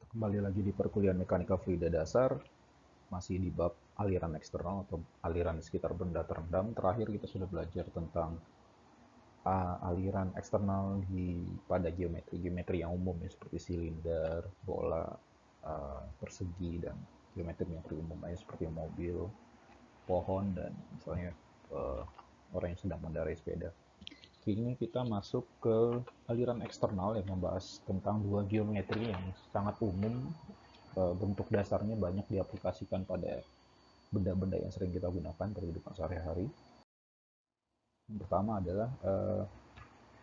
Kembali lagi di perkuliahan mekanika fluida dasar, masih di bab aliran eksternal atau aliran di sekitar benda terendam. Terakhir kita sudah belajar tentang aliran eksternal pada geometri yang umum ya, seperti silinder, bola, persegi, dan geometri umum lainnya seperti mobil, pohon, dan misalnya uh, orang yang sedang mengendarai sepeda. Kini kita masuk ke aliran eksternal yang membahas tentang dua geometri yang sangat umum, bentuk dasarnya banyak diaplikasikan pada benda-benda yang sering kita gunakan pada kehidupan sehari-hari. Yang pertama adalah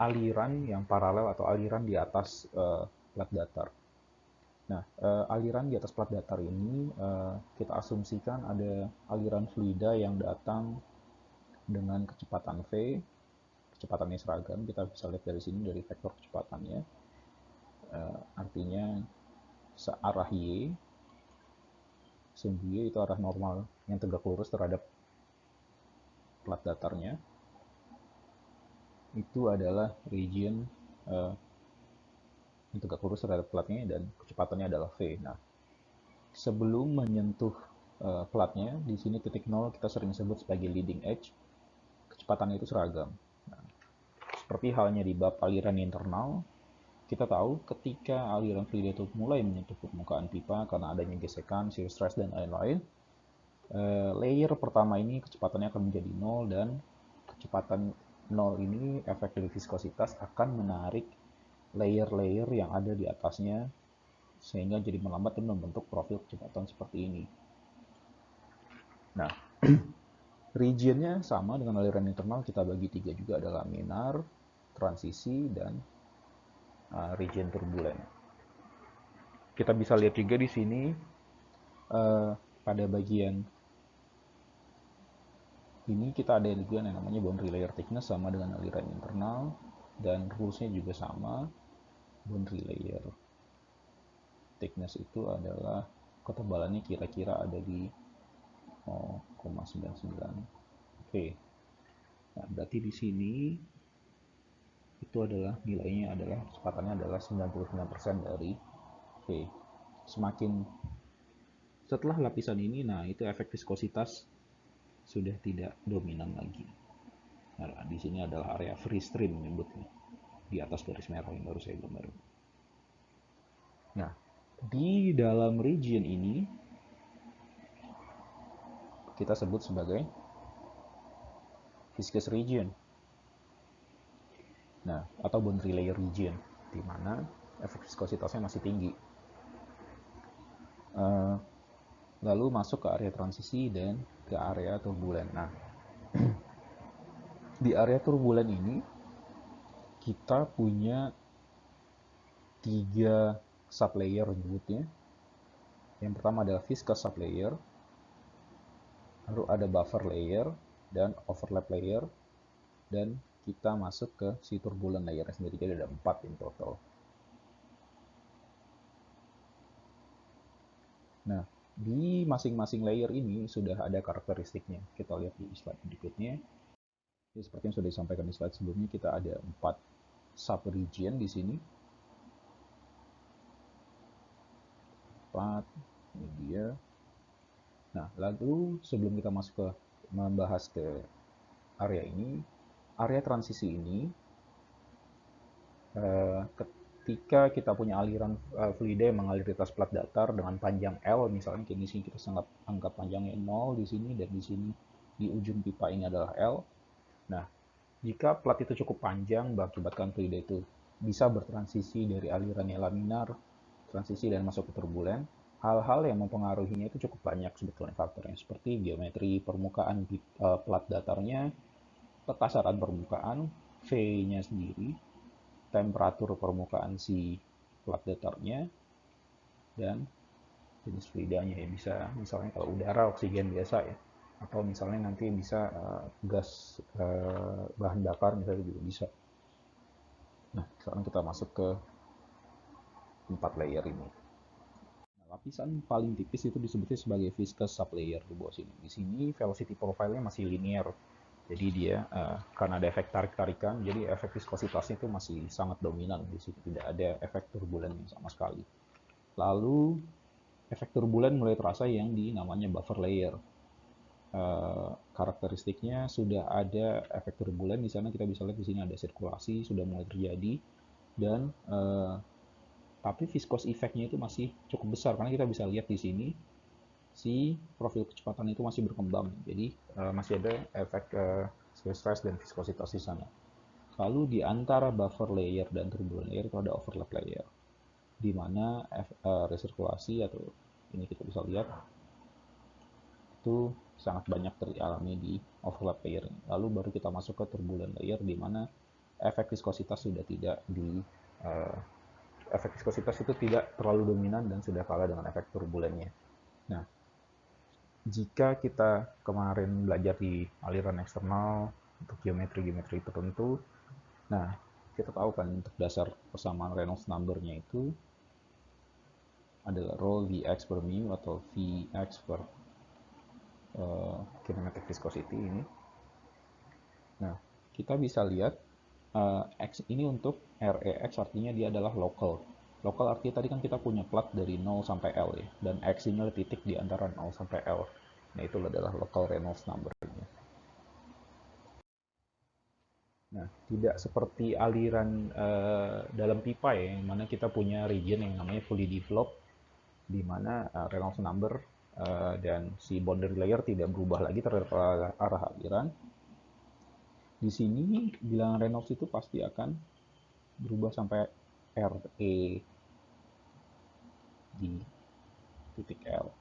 aliran yang paralel atau aliran di atas plat datar. Nah, aliran di atas plat datar ini kita asumsikan ada aliran fluida yang datang dengan kecepatan v, kecepatannya seragam. Kita bisa lihat dari sini dari vektor kecepatannya. Artinya searah y, sumbu y itu arah normal yang tegak lurus terhadap plat datarnya. Itu adalah region yang tegak lurus terhadap platnya dan kecepatannya adalah v. Nah, sebelum menyentuh platnya, di sini titik nol kita sering sebut sebagai leading edge. Kecepatannya itu seragam. Nah, seperti halnya di bab aliran internal, kita tahu ketika aliran fluida itu mulai menyentuh permukaan pipa karena adanya gesekan, shear stress, dan lain-lain, layer pertama ini kecepatannya akan menjadi 0 dan kecepatan 0 ini efek dari viskositas akan menarik layer-layer yang ada di atasnya sehingga jadi melambat dan membentuk profil kecepatan seperti ini. Nah, regionnya sama dengan aliran internal, kita bagi tiga juga, ada laminar, transisi, dan region turbulen. Kita bisa lihat juga di sini pada bagian ini kita ada juga yang namanya boundary layer thickness sama dengan aliran internal, dan rules-nya juga sama. Boundary layer thickness itu adalah ketebalannya kira-kira ada di 0,99 V. Nah, berarti di sini itu adalah nilainya adalah kecepatannya adalah 99% dari V. Semakin setelah lapisan ini, nah itu efek viskositas sudah tidak dominan lagi. Nah, di sini adalah area free stream menyebutnya di atas garis merah yang baru saya gambarkan. Nah, di dalam region ini kita sebut sebagai viscous region. Nah, atau boundary layer region, di mana efek viskositasnya masih tinggi. Lalu masuk ke area transisi dan ke area turbulen. Nah, di area turbulen ini kita punya 3 sublayer menyebutnya. Yang pertama adalah viscous sublayer, lalu ada buffer layer dan overlap layer, dan kita masuk ke si turbulent layer sendiri. Jadi ada 4 in total. Nah, di masing-masing layer ini sudah ada karakteristiknya. Kita lihat di slide berikutnya. Jadi, seperti yang sudah disampaikan di slide sebelumnya, kita ada 4 sub-region di sini. 4, ini dia. Nah, lalu sebelum kita masuk ke membahas ke area ini, area transisi ini, ketika kita punya aliran fluida yang mengalir di atas plat datar dengan panjang L, misalnya di sini kita anggap panjangnya 0 di sini, dan di sini di ujung pipa ini adalah L. Nah, jika plat itu cukup panjang mengakibatkan fluida itu bisa bertransisi dari alirannya laminar, transisi, dan masuk ke turbulen, hal-hal yang mempengaruhinya itu cukup banyak sebetulnya faktornya, seperti geometri permukaan plat datarnya, kekasaran permukaan, V-nya sendiri, temperatur permukaan si plat datarnya, dan jenis fluidanya ya, bisa misalnya kalau udara oksigen biasa ya, atau misalnya nanti bisa gas bahan bakar misalnya juga bisa. Nah, sekarang kita masuk ke 4 layer ini. Nah, lapisan paling tipis itu disebutnya sebagai viscous sublayer di bawah sini. Di sini velocity profile-nya masih linear. Jadi dia karena ada efek tarik-tarikan, jadi efek viskositasnya itu masih sangat dominan di sini. Tidak ada efek turbulen sama sekali. Lalu efek turbulen mulai terasa yang namanya buffer layer. Karakteristiknya sudah ada efek turbulen di sana, kita bisa lihat di sini ada sirkulasi sudah mulai terjadi, dan tapi viscous effect-nya itu masih cukup besar karena kita bisa lihat di sini si profil kecepatan itu masih berkembang. Jadi masih ada efek stress dan viskositas di sana. Lalu di antara buffer layer dan turbulent layer itu ada overlap layer, di mana resirkulasi atau ini kita bisa lihat itu sangat banyak teralami di overlap layer. Lalu baru kita masuk ke turbulent layer, di mana efek viskositas sudah tidak di efek viskositas itu tidak terlalu dominan dan sudah kalah dengan efek turbulennya. Nah, jika kita kemarin belajar di aliran eksternal untuk geometri-geometri tertentu, nah kita tahu kan untuk dasar persamaan Reynolds number-nya itu adalah rho Vx per mu atau Vx per kinematic viscosity ini. Nah, kita bisa lihat X ini untuk Rex artinya dia adalah local. Local artinya tadi kan kita punya plat dari 0 sampai L ya, dan X ini adalah titik di antara 0 sampai L. Nah, itu adalah local Reynolds number-nya. Nah, tidak seperti aliran dalam pipa ya, yang mana kita punya region yang namanya fully developed, di mana Reynolds number dan si boundary layer tidak berubah lagi terhadap arah aliran. Di sini bilangan Reynolds itu pasti akan berubah sampai RE di titik L.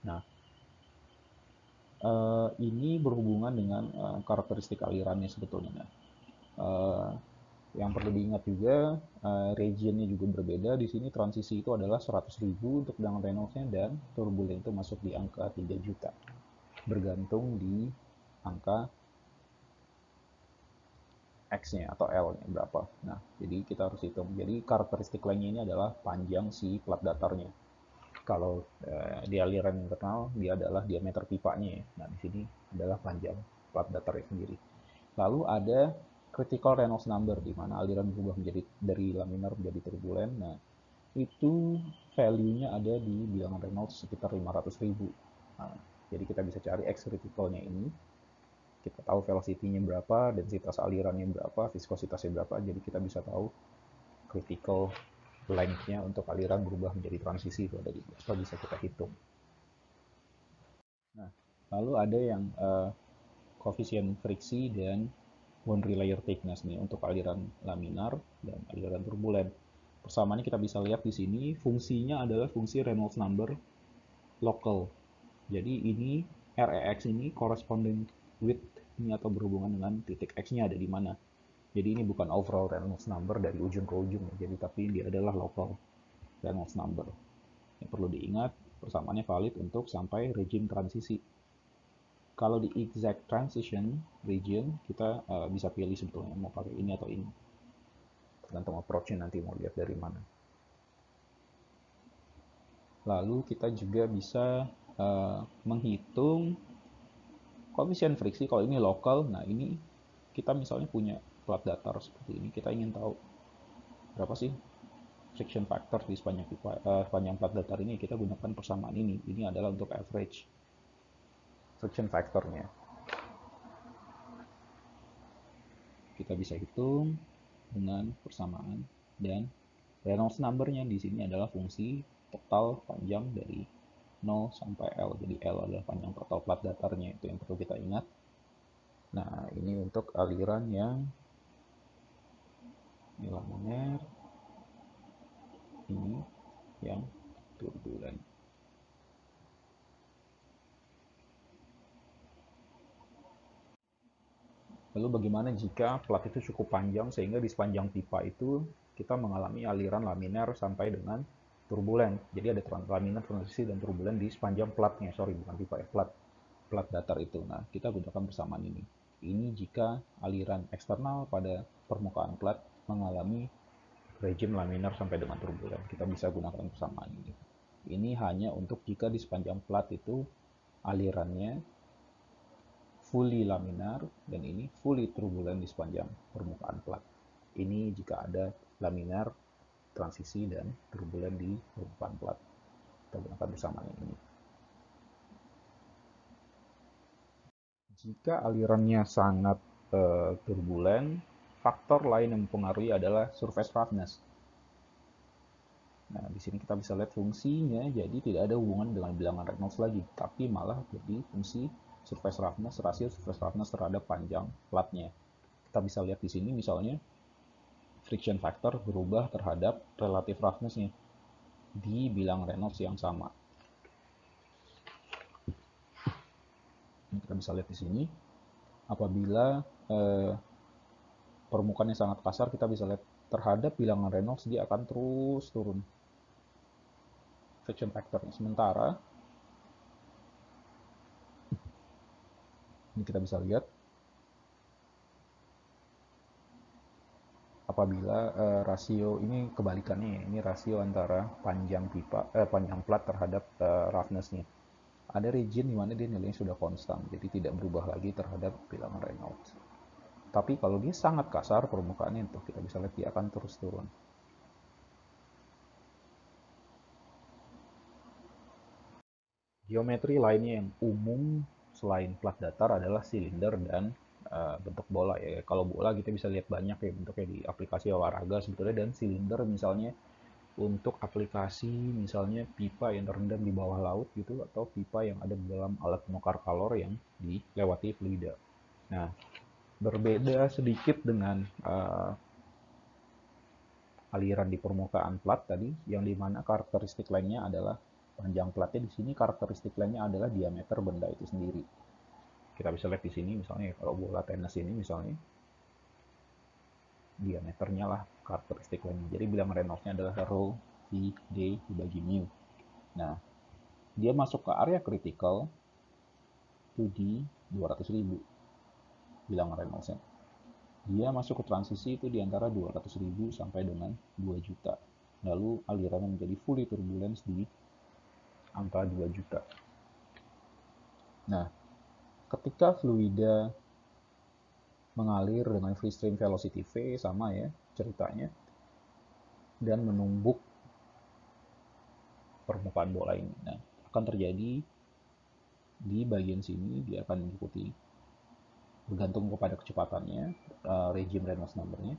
Nah, ini berhubungan dengan karakteristik alirannya sebetulnya. Yang perlu diingat juga, regionnya juga berbeda. Di sini transisi itu adalah 100.000 untuk bilangan Reynolds-nya, dan turbulent itu masuk di angka 3 juta. Bergantung di angka X-nya atau L-nya berapa. Nah, jadi kita harus hitung. Jadi karakteristik lainnya ini adalah panjang si plat datarnya. Kalau di aliran internal, dia adalah diameter pipanya ya. Nah, di sini adalah panjang plat datarnya sendiri. Lalu ada critical Reynolds number, di mana aliran berubah menjadi dari laminar menjadi turbulent. Nah, itu value-nya ada di bilangan Reynolds sekitar 500.000. Nah, jadi kita bisa cari X critical-nya ini. Kita tahu velocity-nya berapa, densitas alirannya berapa, viskositasnya berapa. Jadi kita bisa tahu critical length-nya untuk aliran berubah menjadi transisi itu ada di berapa, bisa kita hitung. Nah, lalu ada yang koefisien friksi dan boundary layer thickness nih untuk aliran laminar dan aliran turbulent. Persamaannya kita bisa lihat di sini, fungsinya adalah fungsi Reynolds number local. Jadi ini Rex ini corresponding with ini atau berhubungan dengan titik X-nya ada di mana. Jadi ini bukan overall Reynolds number dari ujung ke ujung, jadi tapi dia adalah local Reynolds number. Yang perlu diingat, persamaannya valid untuk sampai region transisi. Kalau di exact transition region, kita bisa pilih sebetulnya mau pakai ini atau ini. Tergantung approach-nya nanti mau lihat dari mana. Lalu kita juga bisa menghitung koefisien friksi. Kalau ini lokal, nah ini kita misalnya punya plat datar seperti ini, kita ingin tahu berapa sih friction factor di sepanjang sepanjang plat datar ini, kita gunakan persamaan ini. Ini adalah untuk average friction factornya. Kita bisa hitung dengan persamaan, dan Reynolds number-nya di sini adalah fungsi total panjang dari 0 sampai L. Jadi L adalah panjang total plat datarnya, itu yang perlu kita ingat. Nah, ini untuk aliran yang laminar, ini yang turbulent. Lalu bagaimana jika plat itu cukup panjang sehingga di sepanjang pipa itu kita mengalami aliran laminar sampai dengan turbulent. Jadi ada laminar, transisi, dan turbulent di sepanjang platnya. Sorry, bukan pipa ya, plat datar itu. Nah, kita gunakan persamaan ini. Ini jika aliran eksternal pada permukaan plat mengalami rejim laminar sampai dengan turbulent. Kita bisa gunakan persamaan ini. Ini hanya untuk jika di sepanjang plat itu alirannya fully laminar dan ini fully turbulent di sepanjang permukaan plat. Ini jika ada laminar transisi dan turbulen di permukaan plat. Kita gunakan persamaan ini. Jika alirannya sangat turbulen, faktor lain yang mempengaruhi adalah surface roughness. Nah, di sini kita bisa lihat fungsinya, jadi tidak ada hubungan dengan bilangan Reynolds lagi, tapi malah jadi fungsi surface roughness, rasio surface roughness terhadap panjang platnya. Kita bisa lihat di sini misalnya friction factor berubah terhadap relative roughness-nya di bilangan Reynolds yang sama. Ini kita bisa lihat di sini, apabila permukaannya sangat kasar, kita bisa lihat terhadap bilangan Reynolds dia akan terus turun friction factor-nya. Sementara ini kita bisa lihat apabila rasio ini kebalikannya, ini rasio antara panjang panjang plat terhadap roughness-nya. Ada region di mana dia nilainya sudah konstan, jadi tidak berubah lagi terhadap bilangan Reynolds. Tapi kalau dia sangat kasar permukaannya, itu kita bisa lihat dia akan terus turun. Geometri lainnya yang umum selain plat datar adalah silinder dan bentuk bola ya. Kalau bola kita bisa lihat banyak ya bentuknya di aplikasi olahraga sebetulnya, dan silinder misalnya untuk aplikasi misalnya pipa yang terendam di bawah laut gitu, atau pipa yang ada di dalam alat penukar kalor yang dilewati fluida. Nah, berbeda sedikit dengan aliran di permukaan plat tadi, yang dimana karakteristik lainnya adalah panjang platnya. Di sini karakteristik lainnya adalah diameter benda itu sendiri. Kita bisa lihat di sini misalnya kalau bola tenis ini misalnya diameternya lah karakteristik lainnya. Jadi bilangan Reynolds-nya adalah rho V D dibagi mu. Nah, dia masuk ke area critical itu di 200.000 bilangan Reynolds-nya. Dia masuk ke transisi itu di antara 200.000 sampai dengan 2 juta. Lalu alirannya menjadi fully turbulence di angka 2 juta. Nah, ketika fluida mengalir dengan free stream velocity V, sama ya ceritanya, dan menumbuk permukaan bola ini. Nah, akan terjadi di bagian sini, dia akan mengikuti bergantung kepada kecepatannya, regime Reynolds number-nya.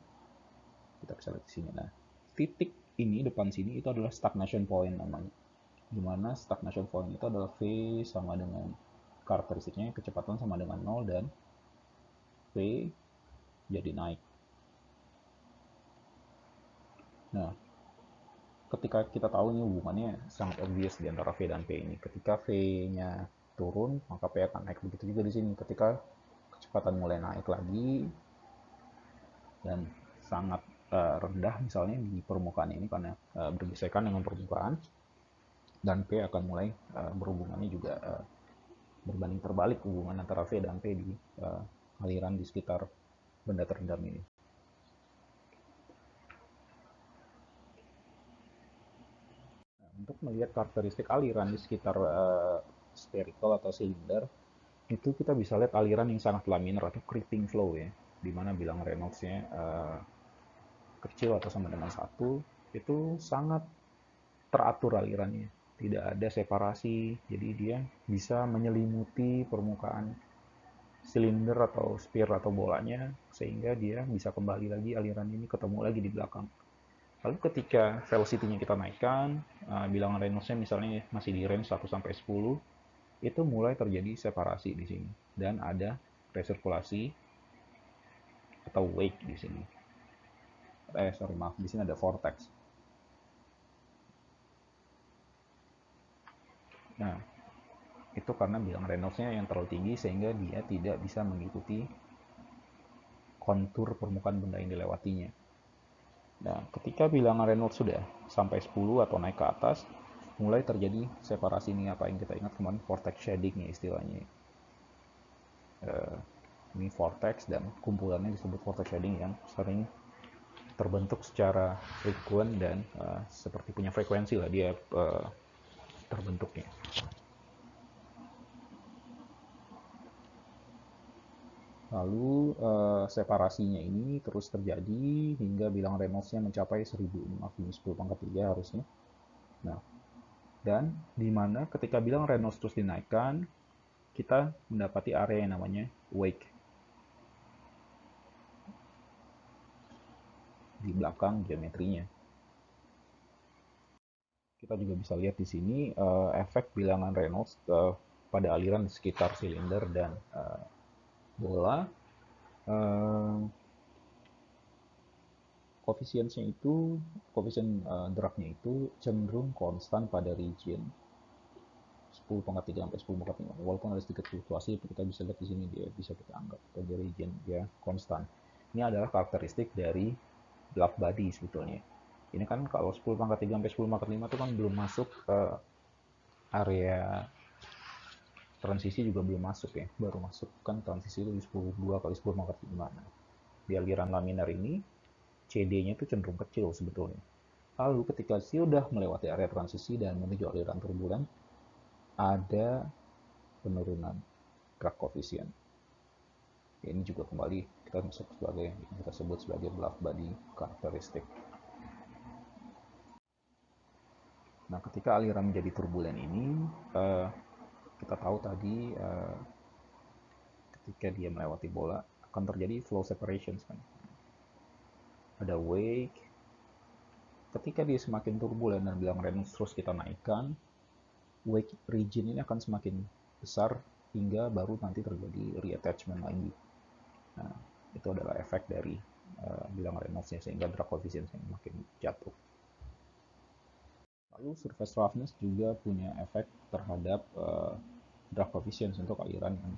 Kita bisa lihat di sini. Nah, titik ini depan sini itu adalah stagnation point namanya. Dimana stagnation point itu adalah V sama dengan karakteristiknya kecepatan sama dengan 0 dan V jadi naik. Nah, ketika kita tahu ini hubungannya sangat obvious di antara V dan P ini. Ketika V-nya turun, maka P akan naik. Begitu juga di sini. Ketika kecepatan mulai naik lagi dan sangat rendah misalnya di permukaan ini karena bergesekan dengan permukaan, dan P akan mulai berhubungannya juga berbanding terbalik hubungan antara V dan P di aliran di sekitar benda terendam ini. Untuk melihat karakteristik aliran di sekitar spherical atau silinder, itu kita bisa lihat aliran yang sangat laminar atau creeping flow ya, dimana bilangan Reynolds-nya kecil atau sama dengan 1, itu sangat teratur alirannya. Tidak ada separasi, jadi dia bisa menyelimuti permukaan silinder atau sphere atau bolanya, sehingga dia bisa kembali lagi aliran ini ketemu lagi di belakang. Lalu ketika velocity-nya kita naikkan, bilangan Reynolds-nya misalnya masih di range 1-10, itu mulai terjadi separasi di sini. Dan ada resirkulasi atau wake di sini. Di sini ada vortex. Nah, itu karena bilangan Reynolds-nya yang terlalu tinggi sehingga dia tidak bisa mengikuti kontur permukaan benda yang dilewatinya. Nah, ketika bilangan Reynolds sudah sampai 10 atau naik ke atas, mulai terjadi separasi ini, apa yang kita ingat kemarin vortex shading ya istilahnya. Ini vortex dan kumpulannya disebut vortex shading yang sering terbentuk secara frekuen dan seperti punya frekuensi lah dia terbentuknya. Lalu separasinya ini terus terjadi hingga bilang Reynolds-nya mencapai 1000, maaf ini 10 pangkat 3 harusnya. Nah, dan di mana ketika bilang Reynolds terus dinaikkan, kita mendapati area yang namanya wake di belakang geometrinya. Kita juga bisa lihat di sini efek bilangan Reynolds pada aliran di sekitar silinder dan bola. Koefisiennya itu, koefisien dragnya itu cenderung konstan pada region 10 pangkat 3 sampai 10 pangkat 5. Walaupun ada sedikit fluktuasi, kita bisa lihat di sini dia bisa kita anggap sebagai region dia konstan. Ini adalah karakteristik dari bluff body sebetulnya. Ini kan kalau 10 pangkat 3 sampai 10 pangkat 5 itu kan belum masuk ke area transisi, juga belum masuk ya. Baru masuk kan transisi itu di 2 kali 10 pangkat 5. Nah, di aliran laminar ini CD-nya itu cenderung kecil sebetulnya. Lalu ketika sudah melewati area transisi dan menuju aliran turbulen, ada penurunan drag koefisien. Ini juga kembali kita masuk sebagai kita sebut sebagai bluff body karakteristik. Nah, ketika aliran menjadi turbulen ini, kita tahu tadi ketika dia melewati bola akan terjadi flow separation kan. Ada wake. Ketika dia semakin turbulen dan bilang Reynolds terus kita naikkan, wake region ini akan semakin besar hingga baru nanti terjadi reattachment lagi. Nah, itu adalah efek dari bilang Reynolds-nya sehingga drag coefficient makin jatuh. Lalu surface roughness juga punya efek terhadap drag coefficient untuk aliran yang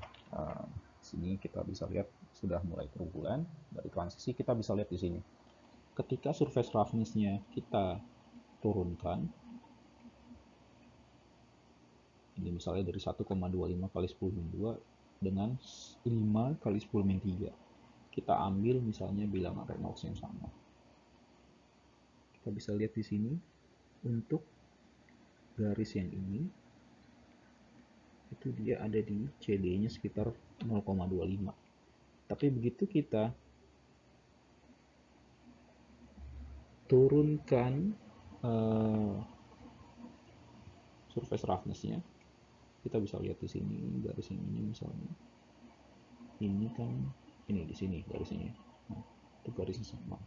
sini kita bisa lihat sudah mulai turbulen. Dari transisi kita bisa lihat di sini. Ketika surface roughness-nya kita turunkan, ini misalnya dari 1,25 kali 10 min 2 dengan 5 kali 10 min 3. Kita ambil misalnya bilangan Reynolds yang sama. Kita bisa lihat di sini untuk garis yang ini itu dia ada di CD-nya sekitar 0,25. Tapi begitu kita turunkan surface roughness-nya, kita bisa lihat di sini garis yang ini misalnya. Ini kan ini di sini garisnya. Nah, itu garisnya sama.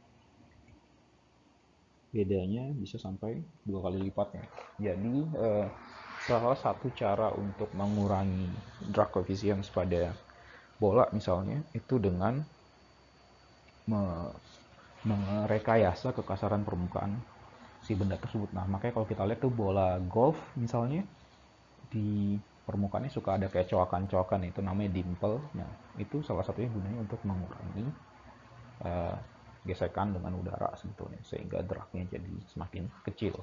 Bedanya bisa sampai 2 kali lipatnya. Jadi salah satu cara untuk mengurangi drag coefficient pada bola misalnya itu dengan merekayasa kekasaran permukaan si benda tersebut. Nah, makanya kalau kita lihat tuh bola golf misalnya di permukaannya suka ada kayak coakan-coakan, itu namanya dimple. Nah, itu salah satunya gunanya untuk mengurangi gesekan dengan udara sebetulnya sehingga dragnya jadi semakin kecil.